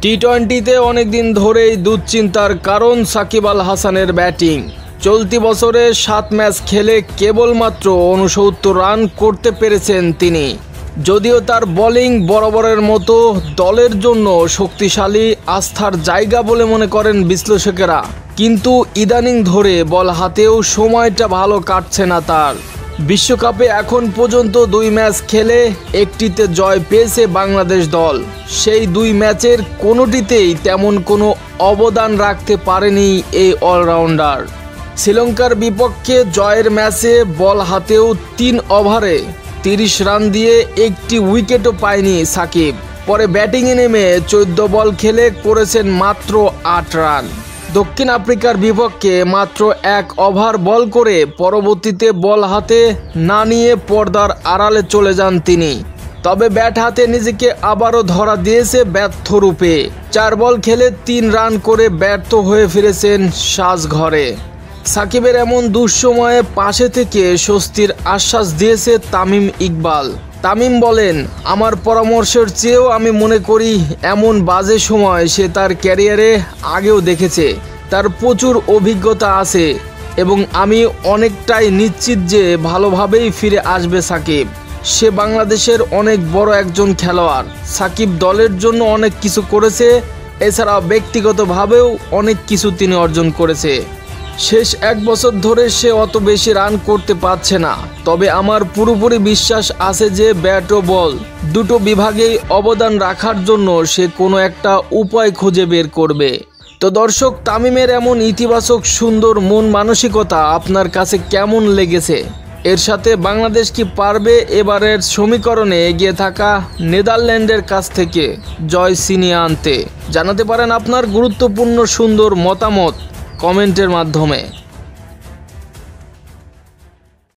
টি-20তে অনেকদিন ধরেই দুশ্চিন্তার কারণ সাকিব আল হাসানের ব্যাটিং। চলতি বছরে 7 ম্যাচ খেলে কেবলমাত্র 69 রান করতে পেরেছেন তিনি। যদিও তার বোলিং বরাবরের মতো দলের জন্য শক্তিশালী আস্থার জায়গা বলে মনে করেন বিশ্লেষকেরা, কিন্তু ইদানিং ধরে বল হাতেও সময়টা ভালো কাটছে না তার। বিশ্বকাপে এখন পর্যন্ত 2 ম্যাচ খেলে একটিতে জয় পেয়েছে বাংলাদেশ দল। সেই 2 ম্যাচের কোনোটিতেই তেমন কোনো অবদান রাখতে পারেনি এই অলরাউন্ডার। শ্রীলঙ্কার বিপক্ষে জয়ের ম্যাচে বল হাতেও 3 ওভারে 30 রান দিয়ে একটি উইকেটও পায়নি সাকিব। পরে ব্যাটিংয়ে নেমে 14 বল খেলে করেছেন মাত্র 8 রান। দক্ষিণ আফ্রিকার বিপক্ষে মাত্র 1 ওভার বল করে পরবর্তীতে বল হাতে না নিয়ে পর্দার আড়ালে চলে যান তিনি। তবে ব্যাট হাতে নিজেকে আবারও ধরা দিয়েছে ব্যর্থ রূপে। 4 বল খেলে 3 রান করে ব্যর্থ হয়ে ফিরেছেন সাজঘরে। সাকিবের এমন দুঃসময়ে পাশে থেকে স্বস্তির আশ্বাস দিয়েছে তামিম ইকবাল। তামিম বলেন, আমার পরামর্শের চেয়েও আমি মনে করি এমন বাজে সময় সে তার ক্যারিয়ারে আগেও দেখেছে। তার প্রচুর অভিজ্ঞতা আছে এবং আমি অনেকটাই নিশ্চিত যে ভালোভাবেই ফিরে আসবে সাকিব। সে বাংলাদেশের অনেক বড় একজন খেলোয়াড়। সাকিব দলের জন্য অনেক কিছু করেছে, এছাড়া ব্যক্তিগতভাবেও অনেক কিছু তিনি অর্জন করেছে। শেষ 1 বছর ধরে সে অত বেশি রান করতে পারছে না, তবে আমার পুরোপুরি বিশ্বাস আছে যে ব্যাট ও বল দুটো বিভাগেই অবদান রাখার জন্য সে কোনো একটা উপায় খুঁজে বের করবে। তো দর্শক, তামিমের এমন ইতিবাচক সুন্দর মন মানসিকতা আপনার কাছে কেমন লেগেছে? এর সাথে বাংলাদেশ কি পারবে এবারের সমীকরণে এগিয়ে থাকা নেদারল্যান্ডের কাছ থেকে জয় ছিনিয়ে আনতে? জানাতে পারেন আপনার গুরুত্বপূর্ণ সুন্দর মতামত কমেন্টের মাধ্যমে।